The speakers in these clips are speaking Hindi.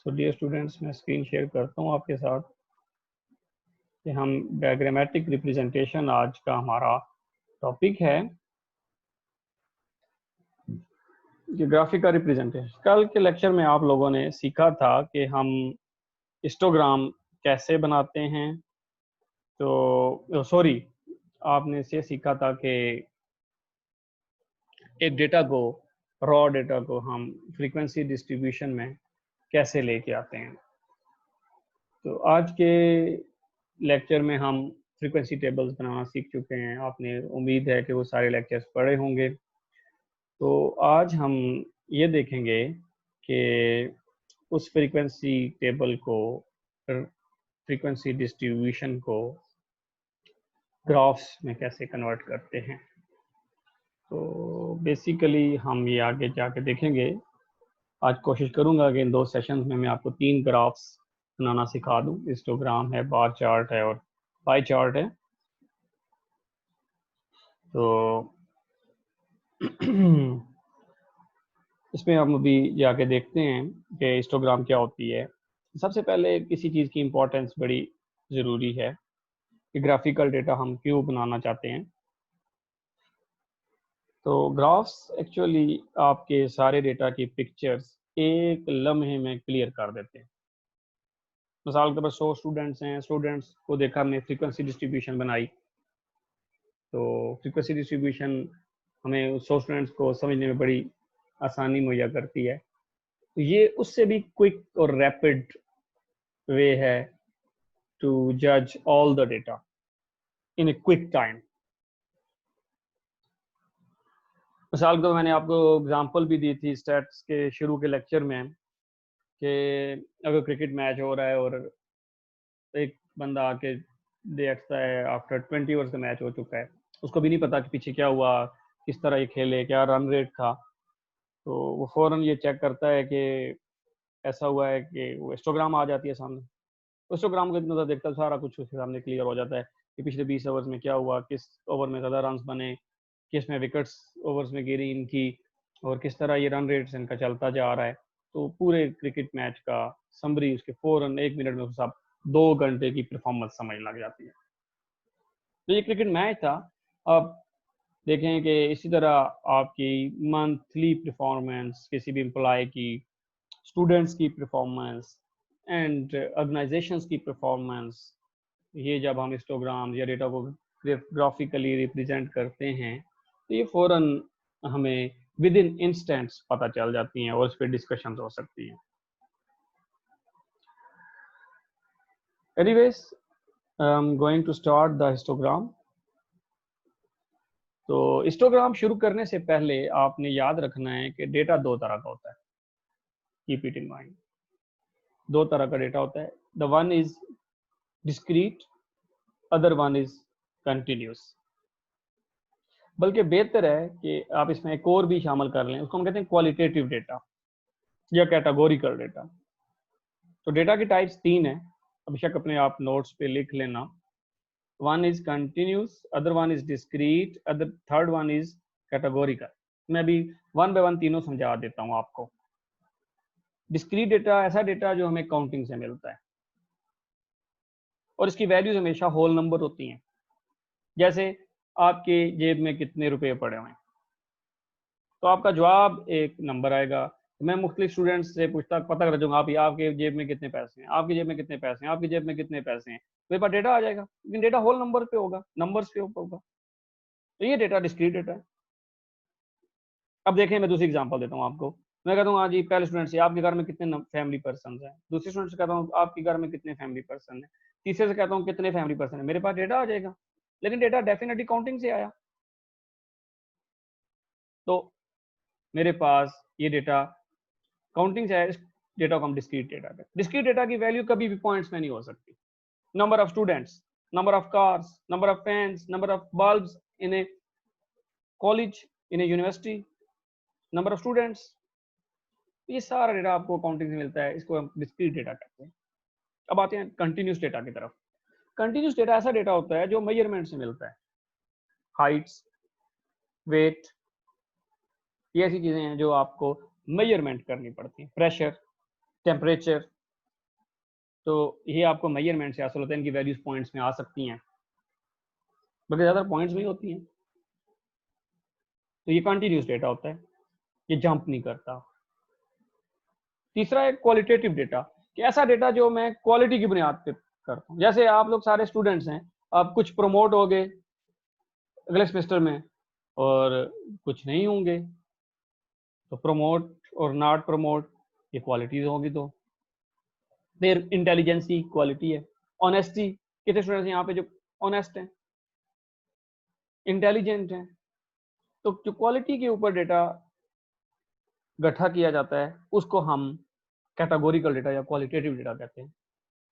सो डियर स्टूडेंट्स, मैं स्क्रीन शेयर करता हूँ आपके साथ कि हम डायग्रामेटिक रिप्रेजेंटेशन, आज का हमारा टॉपिक है कि ग्राफिक रिप्रेजेंटेशन। कल के लेक्चर में आप लोगों ने सीखा था कि हम हिस्टोग्राम कैसे बनाते हैं। तो सॉरी, आपने से सीखा था कि एक डेटा को, रॉ डेटा को हम फ्रीक्वेंसी डिस्ट्रीब्यूशन में कैसे लेके आते हैं। तो आज के लेक्चर में हम फ्रीक्वेंसी टेबल्स बनाना सीख चुके हैं। आपने उम्मीद है कि वो सारे लेक्चर्स पढ़े होंगे। तो आज हम ये देखेंगे कि उस फ्रीक्वेंसी टेबल को, फ्रीक्वेंसी डिस्ट्रीब्यूशन को ग्राफ्स में कैसे कन्वर्ट करते हैं। तो बेसिकली हम ये आगे जाके देखेंगे। आज कोशिश करूंगा कि इन 2 सेशंस में मैं आपको 3 ग्राफ्स बनाना सिखा दूं। हिस्टोग्राम है, बार चार्ट है और पाई चार्ट है। तो इसमें हम अभी जाके देखते हैं कि हिस्टोग्राम क्या होती है। सबसे पहले किसी चीज़ की इम्पोर्टेंस बड़ी ज़रूरी है कि ग्राफिकल डेटा हम क्यों बनाना चाहते हैं। तो ग्राफ्स एक्चुअली आपके सारे डेटा की पिक्चर्स एक लम्हे में क्लियर कर देते हैं। मिसाल के तौर पर 100 स्टूडेंट्स हैं, स्टूडेंट्स को देखा हमने फ्रीक्वेंसी डिस्ट्रीब्यूशन बनाई। तो फ्रीक्वेंसी डिस्ट्रीब्यूशन हमें 100 स्टूडेंट्स को समझने में बड़ी आसानी मुहैया करती है। तो ये उससे भी क्विक और रैपिड वे है टू जज all the data in a quick time. मिसाल तो मैंने आपको एग्जांपल भी दी थी स्टैट्स के शुरू के लेक्चर में कि अगर क्रिकेट मैच हो रहा है और एक बंदा आके देखता है आफ्टर 20 ओवर्स का मैच हो चुका है, उसको भी नहीं पता कि पीछे क्या हुआ, किस तरह ये खेले, क्या रन रेट था। तो वो फौरन ये चेक करता है कि ऐसा हुआ है कि वो हिस्टोग्राम आ जाती है सामने। हिस्टोग्राम को इतना देखता है, सारा कुछ उसके सामने क्लियर हो जाता है कि पिछले 20 ओवर्स में क्या हुआ, किस ओवर में ज़्यादा रन बने, किस में विकेट्स ओवर्स में गिरी इनकी, और किस तरह ये रन रेट्स इनका चलता जा रहा है। तो पूरे क्रिकेट मैच का समरी उसके फौरन 1 मिनट में सब 2 घंटे की परफॉर्मेंस समझ लग जाती है। तो ये क्रिकेट मैच था। अब देखें कि इसी तरह आपकी मंथली परफॉर्मेंस किसी भी एम्प्लॉय की, स्टूडेंट्स की परफॉर्मेंस एंड ऑर्गेनाइजेशंस की परफॉर्मेंस, ये जब हम हिस्टोग्राम या डेटा को ग्राफिकली रिप्रेजेंट करते हैं तो ये फौरन हमें विद इन इंस्टेंट्स पता चल जाती हैं और इस पर डिस्कशन हो सकती हैं। Anyways, I am going to start the histogram. तो हिस्टोग्राम शुरू करने से पहले आपने याद रखना है कि डेटा 2 तरह का होता है। कीप इट इन माइंड, 2 तरह का डेटा होता है। The one is discrete, other one is continuous. बल्कि बेहतर है कि आप इसमें एक और भी शामिल कर लें, उसको हम कहते हैं क्वालिटेटिव डेटा या कैटेगोरिकल डेटा। तो डेटा की टाइप्स 3 है, बेशक अपने आप नोट्स पे लिख लेना। One is continuous, other one is discrete, other third one is categorical. मैं अभी 1 बाय 1 तीनों समझा देता हूँ आपको। डिस्क्रीट डेटा ऐसा डेटा जो हमें काउंटिंग से मिलता है और इसकी वैल्यूज हमेशा होल नंबर होती हैं। जैसे आपके जेब में कितने रुपए पड़े हुए हैं, तो आपका जवाब एक नंबर आएगा। मैं मुख्तलिफ स्टूडेंट्स से पूछता पता कर दूंगा, आप आपके जेब में कितने पैसे हैं, आपकी जेब में कितने पैसे हैं, आपकी जेब में कितने पैसे हैं, मेरे पास डेटा आ जाएगा। लेकिन डेटा होल नंबर पे होगा, नंबर्स पे होगा। तो ये डेटा डिस्क्रीट डेटा है। अब देखें, मैं दूसरी एग्जांपल देता हूँ आपको। मैं कहता हूँ हाँ जी, पहले स्टूडेंट से आपके घर में कितने फैमिली पर्सन हैं, दूसरे स्टूडेंट से कहता हूँ आपके घर में कितने फैमिली पर्सन है, तीसरे से कहता हूँ कितने फैमिली पर्सन है। मेरे पास डेटा आ जाएगा, लेकिन डेटा डेफिनेटली काउंटिंग से आया। तो मेरे पास ये डेटा काउंटिंग से आया, इस डेटा को हम डिस्क्रीट डेटा कहते हैं। डिस्क्रीट डेटा की वैल्यू कभी भी पॉइंट्स में नहीं हो सकती। Number of students, number of cars, number of fans, number of bulbs in A college, in A university, number of students, ये सारा डेटा आपको काउंटिंग से मिलता है। इसको हम डिस्क्रीट डेटा कहते हैं। अब आते हैं कंटिन्यूस डेटा की तरफ। कंटिन्यूस डेटा ऐसा डेटा होता है जो मेजरमेंट से मिलता है। हाइट्स, वेट, ये ऐसी चीजें हैं जो आपको मेजरमेंट करनी पड़ती हैं। प्रेशर, टेम्परेचर, तो ये आपको मेजरमेंट से हासिल होता है, इनकी वैल्यूज पॉइंट्स में आ सकती हैं, बल्कि ज़्यादा पॉइंट्स में ही होती हैं। तो ये कंटिन्यूस डेटा होता है, ये जंप नहीं करता। तीसरा है क्वालिटेटिव डेटा, कि ऐसा डेटा जो मैं क्वालिटी की बुनियाद पे करता हूँ। जैसे आप लोग सारे स्टूडेंट्स हैं, आप कुछ प्रमोट हो गए अगले सेमेस्टर में और कुछ नहीं होंगे, तो प्रमोट और नॉट प्रमोट ये क्वालिटीज होगी। तो फिर इंटेलिजेंसी क्वालिटी है, ऑनेस्टी, कितने स्टूडेंट्स यहाँ पे जो ऑनेस्ट हैं, इंटेलिजेंट हैं। तो जो क्वालिटी के ऊपर डेटा इकट्ठा किया जाता है उसको हम कैटेगोरिकल डेटा या क्वालिटेटिव डेटा कहते हैं।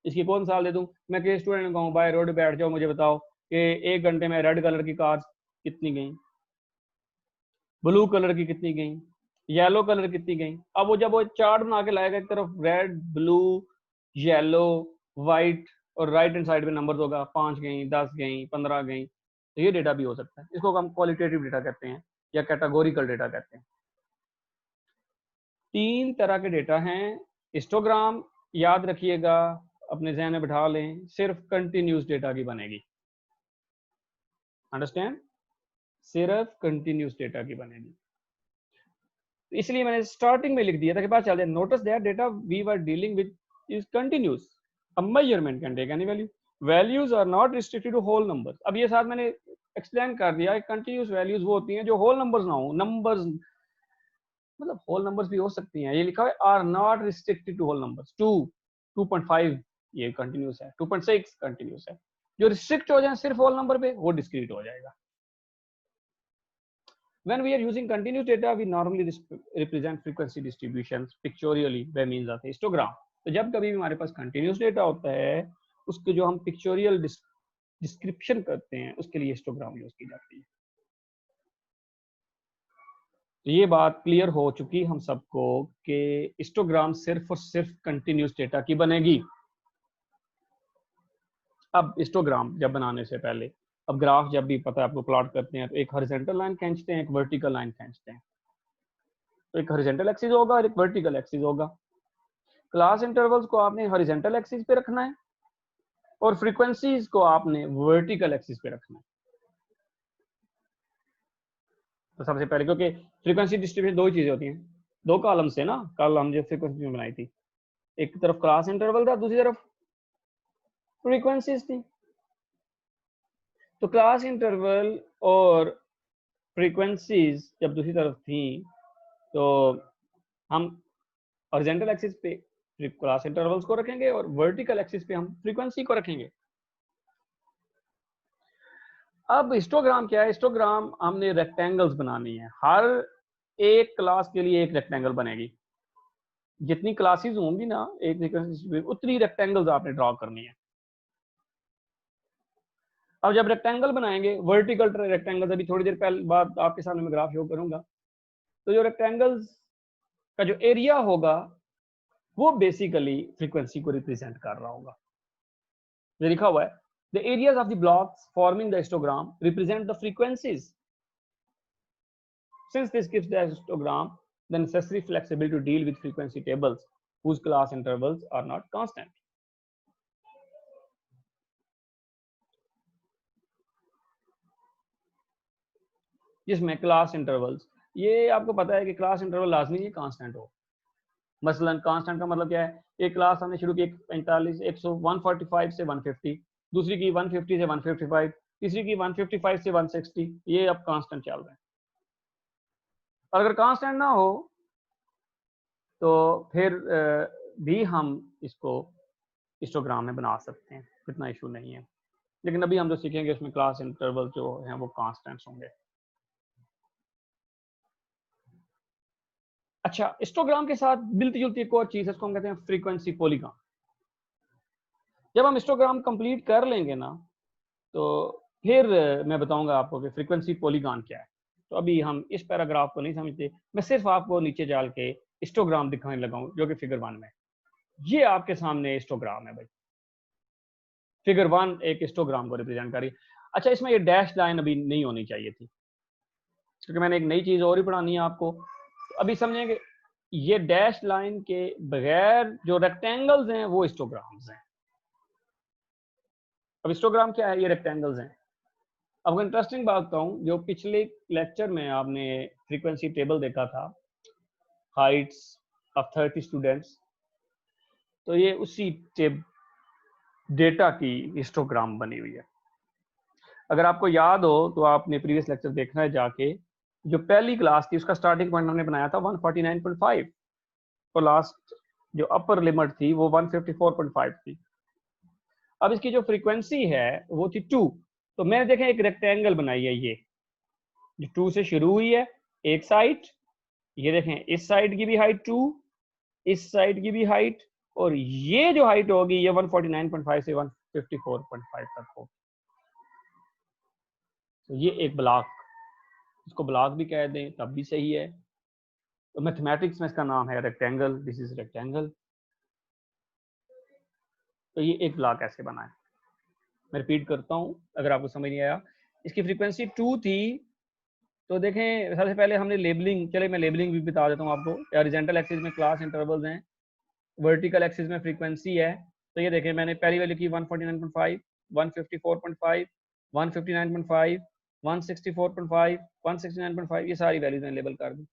इसकी कौन साल दे दूं, मैं किसी स्टूडेंट को कहूँ भाई रोड पे बैठ जाओ, मुझे बताओ कि 1 घंटे में रेड कलर की कार कितनी गई, ब्लू कलर की कितनी गई, येलो कलर कितनी गई। अब वो जब वो चार्ट बना के लाएगा, एक तरफ रेड, ब्लू, येलो, वाइट और राइट हैंड साइड में नंबर होगा, 5 गई, 10 गई, 15 गई। तो ये डेटा भी हो सकता है, इसको हम क्वालिटेटिव डेटा कहते हैं या कैटेगोरिकल डेटा कहते हैं। 3 तरह के डेटा हैं। हिस्टोग्राम याद रखिएगा, अपने जहन में बिठा लें, सिर्फ कंटिन्यूस डेटा की बनेगी। अंडरस्टैंड, सिर्फ कंटिन्यूस डेटा की बनेगी। इसलिए मैंने स्टार्टिंग में लिख दिया था कि बात चल जाए, notice that data we were dealing with is continuous, a measurement can take any value, values are not restricted to whole numbers. अब ये साथ मैंने एक्सप्लेन कर दिया, कंटिन्यूस वैल्यूज वो होती हैं जो होल नंबर्स ना हो, नंबर्स मतलब होल नंबर्स भी हो सकती हैं। ये लिखा है are not restricted to whole numbers. 2, 2.5 ये कंटिन्यूस है, 2.6 कंटिन्यूस है। जो रिस्ट्रिक्ट हो जाए सिर्फ होल नंबर पे, वो डिस्क्रीट हो जाएगा। When we are using continuous data, we normally represent frequency distributions pictorially by means of histogram. तो जब कभी भी हमारे पास continuous data होता है, उसके जो हम pictorial description करते हैं, उसके लिए histogram यूज की जाती है। तो ये बात क्लियर हो चुकी हम सबको कि हिस्टोग्राम सिर्फ और सिर्फ कंटिन्यूस डेटा की बनेगी। अब हिस्टोग्राम जब बनाने से पहले, अब ग्राफ जब भी पता है आपको प्लॉट करते हैं, तो एक हॉरिजॉन्टल लाइन खींचते हैं, एक वर्टिकल लाइन खींचते हैं। तो एक हॉरिजॉन्टल एक्सिस होगा और एक वर्टिकल एक्सिस होगा। क्लास इंटरवल्स को आपने हॉरिजॉन्टल एक्सिस पे रखना है और फ्रीक्वेंसीज को आपने वर्टिकल एक्सिस पे रखना है। तो सबसे पहले, क्योंकि फ्रीक्वेंसी डिस्ट्रीब्यूशन दो ही चीजें होती हैं, दो कॉलम से ना, कल हम जो फ्रीक्वेंसी बनाई थी, एक तरफ क्लास इंटरवल था, दूसरी तरफ फ्रीक्वेंसीज थी। तो क्लास इंटरवल और फ्रीक्वेंसीज जब दूसरी तरफ थी, तो हम हॉरिजॉन्टल एक्सिस पे क्लास इंटरवल्स को रखेंगे और वर्टिकल एक्सिस पे हम फ्रीक्वेंसी को रखेंगे। अब हिस्टोग्राम क्या है, हिस्टोग्राम हमने रेक्टेंगल्स बनानी है, हर एक क्लास के लिए एक रेक्टेंगल बनेगी। जितनी क्लासेस होंगी ना एक फ्रीक्वेंसी पे, उतनी रेक्टेंगल्स आपने ड्रॉ करनी है। अब जब रेक्टेंगल बनाएंगे, वर्टिकल रेक्टेंगल्स, अभी थोड़ी देर पहले बाद आपके सामने मैं ग्राफ शो करूंगा, तो जो रेक्टेंगल्स का जो एरिया होगा वो बेसिकली फ्रीक्वेंसी को रिप्रेजेंट कर रहा होगा। ये लिखा हुआ है, the areas of the blocks forming the histogram represent the frequencies. Since this gives the histogram the necessary flexibility to deal with frequency tables whose class intervals are not constant. जिसमें क्लास इंटरवल्स, ये आपको पता है कि क्लास इंटरवल लाजमी नहीं कांस्टेंट हो। मसलन कांस्टेंट का मतलब क्या है, एक क्लास हमने शुरू की 145 से 150, दूसरी की 150 से 155, तीसरी की 155 से 160, ये अब कांस्टेंट चल रहे हैं। अगर कांस्टेंट ना हो तो फिर भी हम इसको हिस्टोग्राम में बना सकते हैं, इतना इशू नहीं है। लेकिन अभी हम जो सीखेंगे उसमें क्लास इंटरवल जो हैं वो कांस्टेंट्स होंगे। अच्छा, हिस्टोग्राम के साथ मिलती जुलती एक और चीज है, इसको हम कहते हैं फ्रीक्वेंसी पॉलीगॉन। जब हम हिस्टोग्राम कंप्लीट कर लेंगे ना, तो फिर मैं बताऊंगा आपको कि फ्रीक्वेंसी पॉलीगॉन क्या है। तो अभी हम इस पैराग्राफ को नहीं समझते, मैं सिर्फ आपको नीचे डाल के हिस्टोग्राम दिखाने लगा हूं, जो कि फिगर 1 में। ये आपके सामने हिस्टोग्राम है भाई, फिगर 1 एक हिस्टोग्राम को रिप्रेजेंट कर रही है। अच्छा, इसमें ये डैश लाइन अभी नहीं होनी चाहिए थी, क्योंकि मैंने एक नई चीज और ही पढ़ानी है आपको। तो अभी समझेंगे ये डैश लाइन के बगैर जो रेक्टेंगल्स हैं वो हिस्टोग्राम्स हैं। अब हिस्टोग्राम क्या है? ये रेक्टेंगल्स हैं। अब इंटरेस्टिंग बात कहूँ, जो पिछले लेक्चर में आपने फ्रीक्वेंसी टेबल देखा था, हाइट्स ऑफ 30 स्टूडेंट्स, तो ये उसी डेटा की हिस्टोग्राम बनी हुई है। अगर आपको याद हो तो आपने प्रीवियस लेक्चर देखना है जाके, जो पहली क्लास थी उसका स्टार्टिंग पॉइंट हमने बनाया था 149.5 और लास्ट जो अपर लिमिट थी वो 154.5 थी। अब इसकी जो फ्रीक्वेंसी है वो थी 2। तो मैंने देखें एक रेक्टेंगल बनाई है, ये जो 2 से शुरू हुई है एक साइड, ये देखें इस साइड की भी हाइट 2, इस साइड की भी हाइट, और ये जो हाइट होगी ये 149.5 से 154.5 तक होगी। तो ये एक ब्लॉक, इसको ब्लॉक भी कह दें तब भी सही है। तो मैथमेटिक्स में इसका नाम है रेक्टेंगल, दिस इज रेक्टेंगल। तो ये एक ब्लॉक ऐसे बना है। मैं रिपीट करता हूँ अगर आपको समझ नहीं आया। इसकी फ्रीक्वेंसी 2 थी, तो देखें सबसे पहले हमने लेबलिंग, चले मैं लेबलिंग भी बता देता हूँ आपको। हॉरिजॉन्टल एक्सिस में क्लास इंटरवल्स हैं, वर्टिकल एक्सिस में फ्रीक्वेंसी है। तो ये देखें मैंने पहली वैल्यू की 149.5, 154.5, 159.5, 164.5, 169.5, ये सारी वैल्यूज मैंने लेबल कर दी।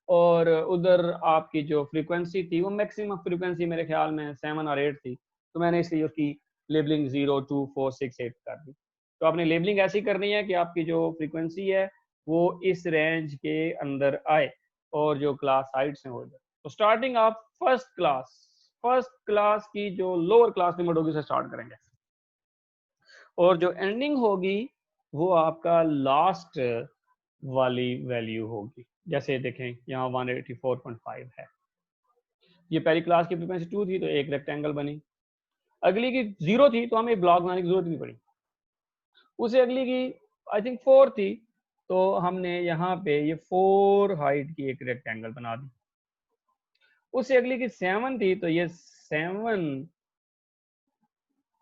और उधर आपकी जो फ्रीक्वेंसी थी वो मैक्सिमम फ्रीक्वेंसी मेरे ख्याल में 7 और 8 थी, तो मैंने इसलिए उसकी लेबलिंग 0, 2, 4, 6, 8 कर दी। तो आपने लेबलिंग ऐसी करनी है कि आपकी जो फ्रीक्वेंसी है वो इस रेंज के अंदर आए और जो क्लास हाइट से हो जाए। तो स्टार्टिंग आप फर्स्ट क्लास की जो लोअर क्लास लिमिट होगी उसे स्टार्ट करेंगे, और जो एंडिंग होगी वो आपका लास्ट वाली वैल्यू होगी। जैसे देखें यहाँ 184.5 है, ये पहली क्लास की फ्रीक्वेंसी 2 थी तो एक रेक्टेंगल बनी। अगली की 0 थी तो हमें ब्लॉक बनाने की जरूरत नहीं पड़ी। उसे अगली की आई थिंक 4 थी, तो हमने यहाँ पे ये 4 हाइट की एक रेक्टेंगल बना दी। उससे अगली की 7 थी, तो ये 7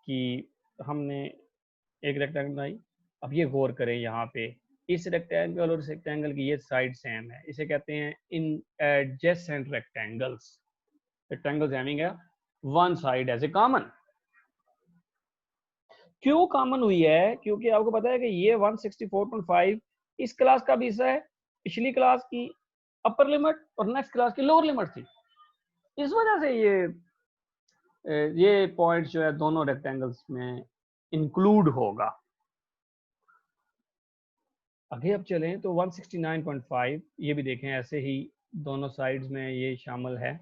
की हमने एक रेक्टेंगल बनाई। अब ये गौर करें, यहाँ पे इस रेक्टेंगल और इस रेक्टेंगल की ये साइड सेम है, इसे कहते हैं इन adjacent rectangles. Rectangles having one side as a common. क्यों कॉमन हुई है? क्योंकि आपको पता है कि ये 164.5 इस क्लास का भी हिस्सा है, पिछली क्लास की अपर लिमिट और नेक्स्ट क्लास की लोअर लिमिट थी। इस वजह से ये पॉइंट जो है दोनों रेक्टेंगल्स में इंक्लूड होगा। आगे अब चलें तो 169.5 ये भी देखें, ऐसे ही दोनों साइड्स में ये शामिल है।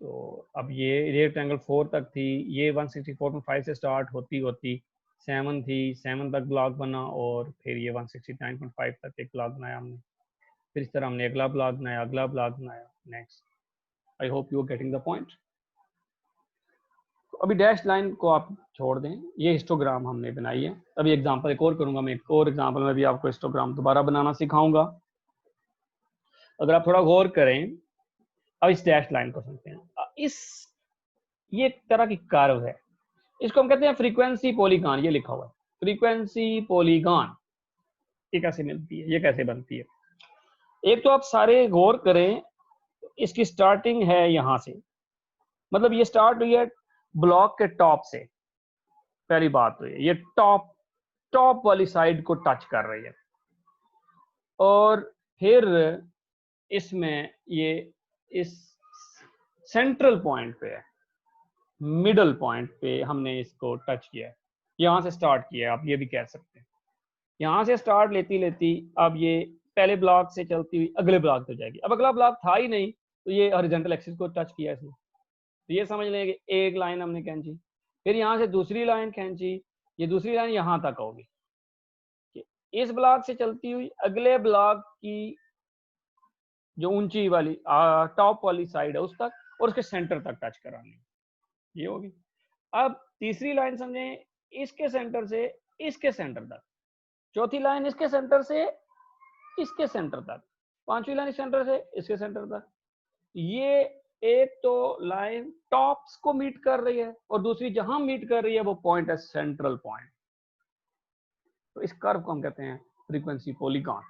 तो अब ये रेक्टेंगल 4 तक थी, ये 164.5 से स्टार्ट होती होती 7 थी, 7 तक ब्लॉक बना और फिर ये 169.5 तक एक ब्लॉक बनाया हमने। फिर इस तरह हमने अगला ब्लॉक बनाया, अगला ब्लॉक बनाया, next. I hope you are getting the point. तो अभी डैश लाइन को आप छोड़ दें, ये हिस्टोग्राम हमने बनाई है। अभी एग्जांपल एक और करूंगा, मैं एक और एग्जांपल में भी आपको हिस्टोग्राम दोबारा बनाना सिखाऊंगा। अगर आप थोड़ा गौर करें, अब इस डैश लाइन को समझते हैं। ये एक तरह की कर्व है, इसको हम कहते हैं फ्रीक्वेंसी पॉलीगॉन। ये लिखा हुआ है फ्रीक्वेंसी पॉलीगॉन। ये कैसे मिलती है, ये कैसे बनती है? एक तो आप सारे गौर करें, इसकी स्टार्टिंग है यहां से, मतलब ये स्टार्ट हुई है ब्लॉक के टॉप से। पहली बात तो ये टॉप वाली साइड को टच कर रही है, और फिर इसमें ये इस सेंट्रल पॉइंट पे है, मिडल पॉइंट पे हमने इसको टच किया है, यहां से स्टार्ट किया है, आप ये भी कह सकते हैं। यहां से स्टार्ट लेती अब ये पहले ब्लॉक से चलती हुई अगले ब्लॉक पे जाएगी। अब अगला ब्लॉक था ही नहीं, तो ये हॉरिजॉन्टल एक्सिस को टच किया इसने। तो ये समझ लें कि एक लाइन हमने खींची, फिर यहाँ से दूसरी लाइन खींची, ये दूसरी लाइन यहाँ तक होगी, इस ब्लॉक से चलती हुई अगले ब्लॉक की जो ऊंची वाली टॉप वाली साइड है उस तक, और उसके सेंटर तक टच करानी, ये होगी। अब तीसरी लाइन समझें, इसके सेंटर से इसके सेंटर तक, चौथी लाइन इसके सेंटर से इसके सेंटर तक, पांचवी लाइन सेंटर से इसके सेंटर तक। ये एक तो लाइन टॉप्स को मीट कर रही है और दूसरी जहां मीट कर रही है वो पॉइंट है सेंट्रल पॉइंट। तो इस कर्व को हम कहते हैं फ्रीक्वेंसी पॉलीगॉन।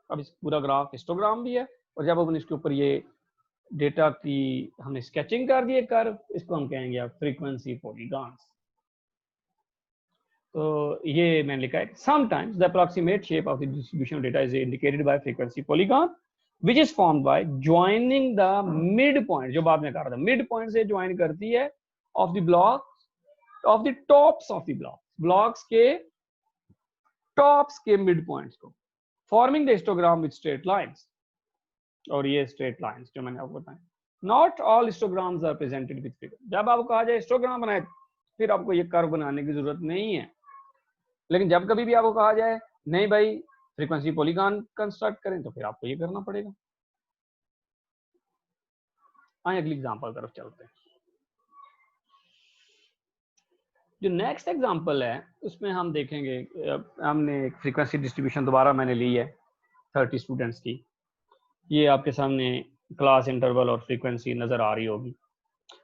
अब इस पूरा ग्राफ हिस्टोग्राम भी है, और जब अपन इसके ऊपर ये डेटा की हमने स्केचिंग कर दी कर्व, इसको हम कहेंगे आप फ्रीक्वेंसी पॉलीगॉन्स। तो ये मैंने लिखा है sometimes the approximate shape of the distribution data is indicated by frequency polygon which is formed by joining the mid point, जो बाद में कहा था मिड पॉइंट से ज्वाइन करती है of the block of the tops of the blocks के टॉप्स के मिड पॉइंट्स को, forming the histogram with straight lines. और ये स्ट्रेट लाइंस जो मैंने आपको बताया, not all histograms are presented with figure. जब आपको कहा जाए हिस्टोग्राम बनाए फिर आपको ये कर्व बनाने की जरूरत नहीं है, लेकिन जब कभी भी आपको कहा जाए नहीं भाई फ्रीक्वेंसी पॉलीगॉन कंस्ट्रक्ट करें तो फिर आपको ये करना पड़ेगा। आइए अगली एग्जांपल तरफ चलते हैं। जो नेक्स्ट एग्जांपल है उसमें हम देखेंगे, हमने एक फ्रीक्वेंसी डिस्ट्रीब्यूशन दोबारा मैंने ली है 30 स्टूडेंट्स की। ये आपके सामने क्लास इंटरवल और फ्रीक्वेंसी नजर आ रही होगी।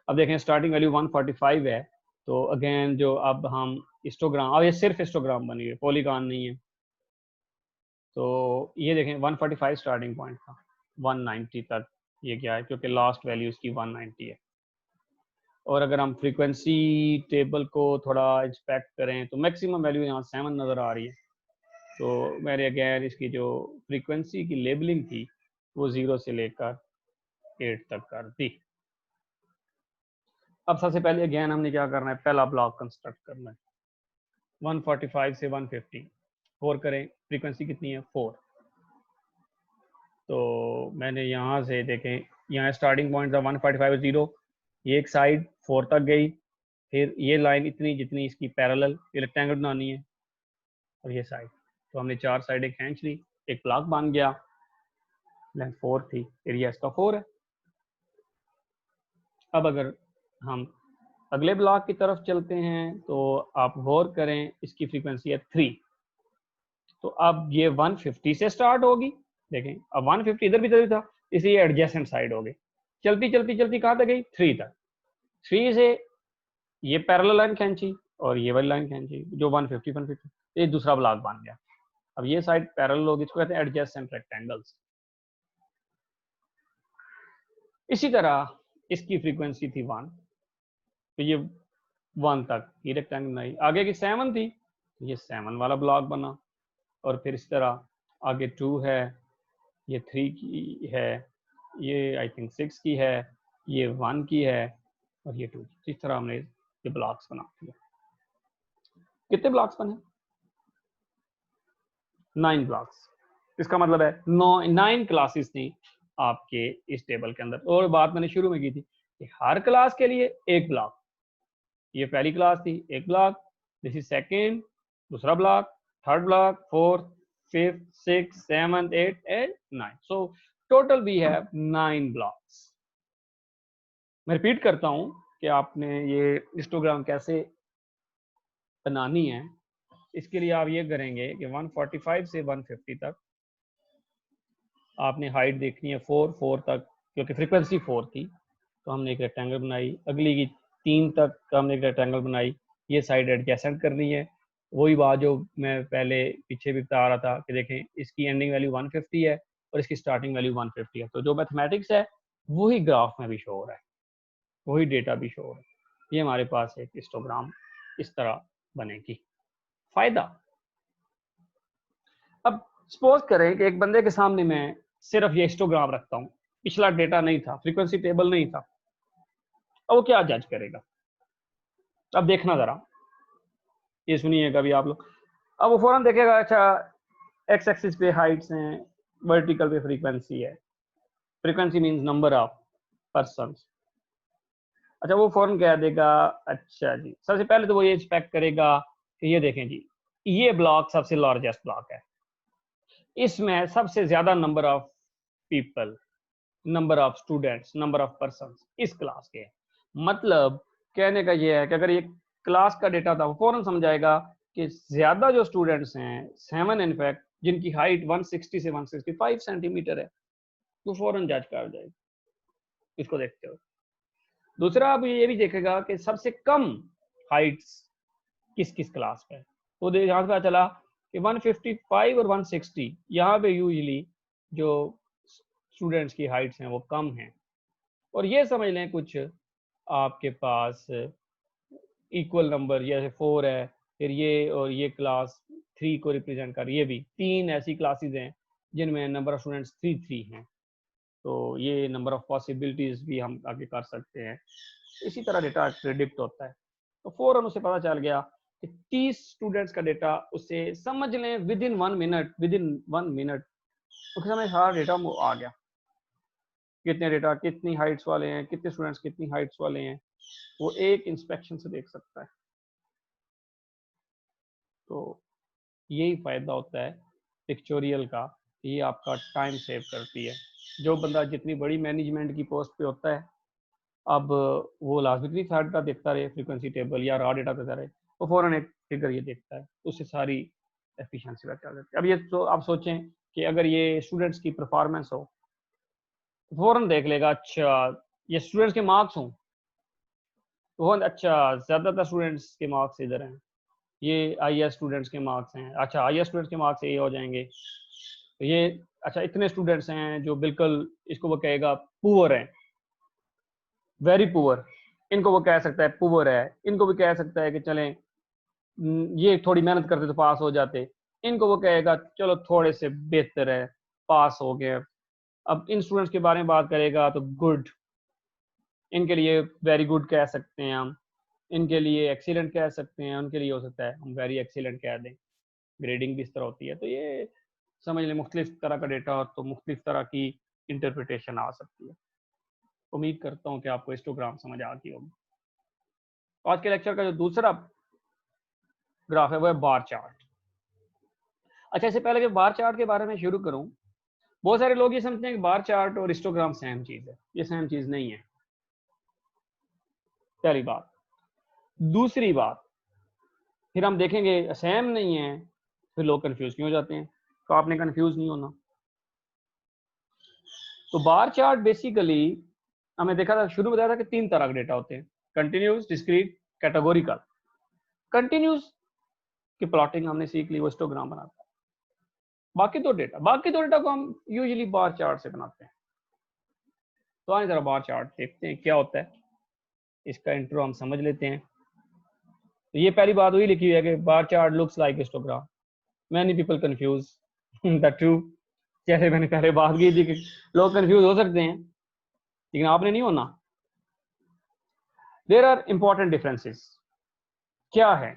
अब देखें स्टार्टिंग वैल्यू 145 है, तो अगेन जो अब हम हिस्टोग्राम, अब ये सिर्फ हिस्टोग्राम बनी है, पॉलीगॉन नहीं है। तो ये देखें 145 स्टार्टिंग पॉइंट था, 190 तक ये क्या है, क्योंकि लास्ट वैल्यू इसकी 190 है। और अगर हम फ्रीक्वेंसी टेबल को थोड़ा इंस्पेक्ट करें तो मैक्सिमम वैल्यू यहाँ 7 नज़र आ रही है। तो मैंने अगैन इसकी जो फ्रीक्वेंसी की लेबलिंग थी वो 0 से लेकर 8 तक कर दी। अब सबसे पहले अगैन हमने क्या करना है, पहला ब्लॉक कंस्ट्रक्ट करना है 145 से 150 4 करें, फ्रीक्वेंसी कितनी है 4। तो मैंने यहाँ से देखें, यहाँ स्टार्टिंग पॉइंट था 145 0, ये एक साइड 4 तक गई, फिर ये लाइन इतनी जितनी इसकी पैरेलल ये रेक्टेंगल बनानी है, और ये साइड, तो हमने 4 साइडें खींच ली, एक ब्लॉक बन गया, लेंथ 4 थी, एरिया इसका 4 है। अब अगर हम अगले ब्लॉक की तरफ चलते हैं तो आप गौर करें, इसकी फ्रीक्वेंसी है 3। तो अब ये 150 से स्टार्ट होगी, देखें अब 150 इधर भी था, इसलिए एडजेसेंट साइड हो गई, चलती चलती चलती कहाँ तक गई 3 तक। 3 से ये पैरेलल लाइन खींची और ये वाली लाइन खींची जो 150 ये दूसरा ब्लॉक बन गया। अब ये साइड पैरेलल होगी, इसको कहते हैं एडजेसेंट रेक्टेंगल्स। इसी तरह इसकी फ्रीक्वेंसी थी 1, तो ये 1 तक ये रेक्टेंगल बनाई, आगे की 7 थी, ये 7 वाला ब्लॉक बना, और फिर इस तरह आगे 2 है, ये 3 की है, ये आई थिंक 6 की है, ये 1 की है, और ये 2 की। इस तरह हमने ये ब्लॉक्स बना दिए। कितने ब्लॉक्स बने? 9 ब्लॉक्स। इसका मतलब है 9 क्लासेस थी आपके इस टेबल के अंदर। और बात मैंने शुरू में की थी कि हर क्लास के लिए एक ब्लॉक, ये पहली क्लास थी एक ब्लॉक, दिस इज सेकेंड दूसरा block, third block, fourth, fifth, six, seventh, 8 and 9। So total we have 9 blocks. मैं रिपीट करता हूं कि आपने ये हिस्टोग्राम कैसे बनानी है। इसके लिए आप ये करेंगे कि 145 से 150 तक आपने हाइट देखनी है 4 तक, क्योंकि फ्रीक्वेंसी 4 थी तो हमने एक रेक्टेंगल बनाई। अगली की 3 तक हमने एक रेक्टेंगल बनाई, ये साइड एडजेसेंट करनी है। वही बात जो मैं पहले पीछे भी बता रहा था कि देखें इसकी एंडिंग वैल्यू 150 है और इसकी स्टार्टिंग वैल्यू 150 है, तो जो मैथमेटिक्स है वही ग्राफ में भी शो हो रहा है, वही डेटा भी शो हो रहा है। ये हमारे पास एक हिस्टोग्राम इस तरह बनेगी। फायदा, अब सपोज करें कि एक बंदे के सामने मैं सिर्फ ये हिस्टोग्राम रखता हूँ, पिछला डेटा नहीं था, फ्रीक्वेंसी टेबल नहीं था, अब वो क्या जज करेगा? अब देखना जरा, ये सुनिएगा भी आप लोग। अब वो फौरन देखेगा अच्छा एक्स एक्सिस पे हाइट्स हैं, वर्टिकल पे फ्रीक्वेंसी है, frequency means number of persons. अच्छा वो फौरन कह देगा अच्छा जी, सबसे पहले तो वो ये एक्सपेक्ट करेगा कि ये देखें जी ये ब्लॉक सबसे लार्जेस्ट ब्लॉक है, इसमें सबसे ज्यादा number of people, number of students, number of person इस क्लास के। मतलब कहने का ये है कि अगर ये क्लास का डेटा था वो फौरन समझाएगा कि ज्यादा जो स्टूडेंट्स हैं 7 इनफैक्ट जिनकी हाइट 160 से 165 सेंटीमीटर है, वो फौरन जज कर जाएगा इसको देखते हो। दूसरा अब ये भी देखेगा कि सबसे कम हाइट्स किस किस क्लास पे है, तो यहाँ से पता चला कि 155 और 160 यहाँ पे यूजली जो स्टूडेंट्स की हाइट्स हैं वो कम हैं, और ये समझ लें कुछ आपके पास इक्वल नंबर, जैसे 4 है, फिर ये और ये क्लास 3 को रिप्रेजेंट कर, ये भी 3 ऐसी क्लासेस हैं जिनमें नंबर ऑफ स्टूडेंट्स 3 है। तो ये नंबर ऑफ पॉसिबिलिटीज भी हम आगे कर सकते हैं। इसी तरह डेटा प्रिडिक्ट होता है। तो फौरन उसे पता चल गया कि 30 स्टूडेंट्स का डेटा, उसे समझ लें विद इन 1 मिनट उसके समय सारा डेटा आ गया, कितने डेटा कितनी हाइट्स वाले हैं, कितने स्टूडेंट्स कितनी हाइट्स वाले हैं, वो एक इंस्पेक्शन से देख सकता है। तो यही फायदा होता है पिक्चोरियल का, ये आपका टाइम सेव करती है। जो बंदा जितनी बड़ी मैनेजमेंट की पोस्ट पे होता है, अब वो लाजमी डाटा देखता रहे, फ्रीक्वेंसी टेबल या रॉ डेटा देखता रहे, वो फौरन एक फिगर ये देखता है, उससे सारी एफिशिएंसी बढ़ जाती है। अब ये तो आप सोचें कि अगर ये स्टूडेंट्स की परफॉर्मेंस हो, फौरन देख लेगा, अच्छा ये स्टूडेंट्स के मार्क्स हों तो अच्छा ज़्यादातर स्टूडेंट्स के मार्क्स इधर हैं, ये आईएएस स्टूडेंट्स के मार्क्स हैं, अच्छा आईएएस स्टूडेंट्स के मार्क्स ये हो जाएंगे, तो ये अच्छा इतने स्टूडेंट्स हैं जो बिल्कुल इसको वो कहेगा पुअर हैं, वेरी पुअर, इनको वो कह सकता है पुअर है, इनको भी कह सकता है कि चलें ये थोड़ी मेहनत करते तो पास हो जाते, इनको वो कहेगा चलो थोड़े से बेहतर है, पास हो गए। अब इन स्टूडेंट्स के बारे में बात करेगा तो गुड, इनके लिए वेरी गुड कह सकते हैं हम, इनके लिए एक्सीलेंट कह सकते हैं, उनके लिए हो सकता है हम वेरी एक्सीलेंट कह दें। ग्रेडिंग भी इस तरह होती है। तो ये समझ लें मुख्तलिफ तरह का डेटा हो तो मुख्तलिफ तरह की इंटरप्रिटेशन आ सकती है। उम्मीद करता हूँ कि आपको हिस्टोग्राम समझ आ गई होगी। आज के लेक्चर का जो दूसरा ग्राफ है वो है बार चार्ट। अच्छा, इससे पहले कि बार चार्ट के बारे में शुरू करूं, बहुत सारे लोग ये समझते हैं कि बार चार्ट और हिस्टोग्राम सेम चीज है। ये सेम चीज नहीं है, पहली बात। दूसरी बात, फिर हम देखेंगे सेम नहीं है, फिर लोग कंफ्यूज क्यों हो जाते हैं। तो आपने कंफ्यूज नहीं होना। तो बार चार्ट बेसिकली हमने देखा था, शुरू में बताया था कि 3 तरह के डेटा होते हैं, कंटिन्यूस, डिस्क्रीट, कैटेगोरिकल। कंटिन्यूस की प्लॉटिंग हमने सीख ली, वो हिस्टोग्राम बनाता है। बाकी दो डेटा को हम यूजुअली बार चार्ट से बनाते हैं। तो आइए जरा बार चार्ट देखते हैं क्या होता है, इसका इंट्रो हम समझ लेते हैं। तो ये पहली बात वही लिखी हुई है कि bar chart looks like histogram, many people confuse the true. जैसे मैंने पहले बात की थी कि लोग कंफ्यूज हो सकते हैं, लेकिन आपने नहीं होना। There are important differences. क्या है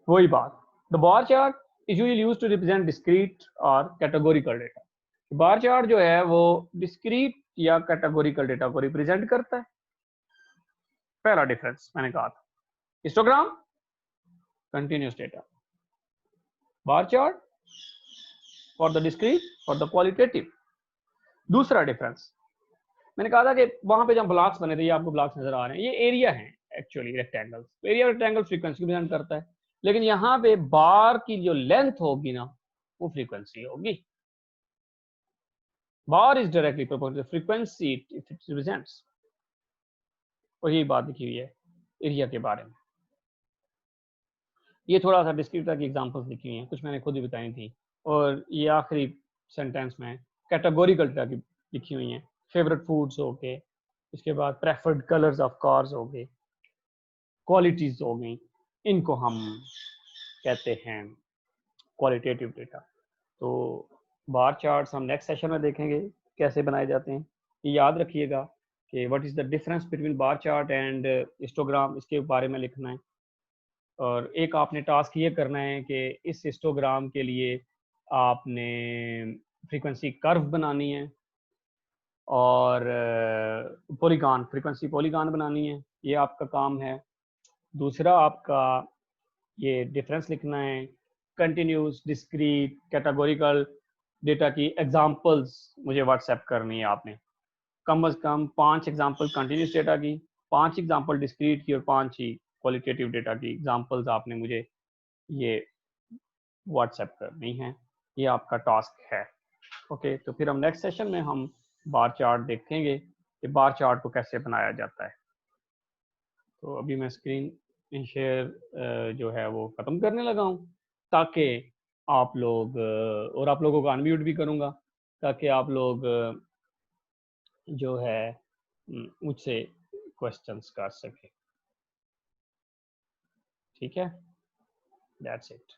वही बात, the bar chart is usually used to represent discrete और कैटेगोरिकल डेटा। बार चार्ट जो है वो डिस्क्रीट या कैटेगोरिकल डेटा को रिप्रेजेंट करता है। पहला डिफरेंस मैंने कहा था, histogram continuous data, bar chart for the discrete for the qualitative. दूसरा डिफरेंस मैंने कहा था कि वहां पे जब ब्लॉक्स बने थे, ये आपको ब्लॉक्स नजर आ रहे हैं, ये एरिया है एक्चुअली रेक्टेंगल्स। तो एरिया रेक्टेंगल फ्रीक्वेंसी रिप्रेजेंट करता है, लेकिन यहाँ पे बार की जो लेंथ होगी ना वो फ्रीक्वेंसी होगी। Bar is directly proportional frequency it represents. और यही बात लिखी हुई है एरिया के बारे में। ये थोड़ा सा डिस्क्रीट की एग्जांपल्स लिखी हुई हैं, कुछ मैंने खुद ही बताई थी। और ये आखिरी सेंटेंस में कैटेगोरिकल डेटा की लिखी हुई हैं, फेवरेट फूड्स हो गए, इसके बाद प्रेफर्ड कलर्स ऑफ कार्स हो गए, क्वालिटीज हो गई, इनको हम कहते हैं क्वालिटेटिव डेटा। तो बार चार्ट्स हम नेक्स्ट सेशन में देखेंगे कैसे बनाए जाते हैं। ये याद रखिएगा कि what is the difference between bar chart and histogram, इसके बारे में लिखना है। और एक आपने टास्क ये करना है कि इस हिस्टोग्राम के लिए आपने फ्रीक्वेंसी कर्व बनानी है और पॉलीगॉन, फ्रीक्वेंसी पॉलीगॉन बनानी है, ये आपका काम है। दूसरा आपका ये डिफरेंस लिखना है, कंटिन्यूस, डिस्क्रीट, कैटेगोरिकल डेटा की एग्जांपल्स मुझे व्हाट्सएप करनी है आपने, कम से कम 5 एग्जांपल कंटिन्यूस डेटा की, 5 एग्जांपल डिस्क्रीट की और 5 ही क्वालिटेटिव डेटा की एग्जांपल्स आपने मुझे ये व्हाट्सएप करनी है। ये आपका टास्क है। ओके, तो फिर हम नेक्स्ट सेशन में हम बार चार्ट देखेंगे कि बार चार्ट को कैसे बनाया जाता है। तो अभी मैं स्क्रीन शेयर जो है वो ख़त्म करने लगा हूँ, ताकि आप लोग और आप लोगों को अनम्यूट भी करूँगा ताकि आप लोग जो है मुझसे क्वेश्चंस कर सके। ठीक है, दैट्स इट।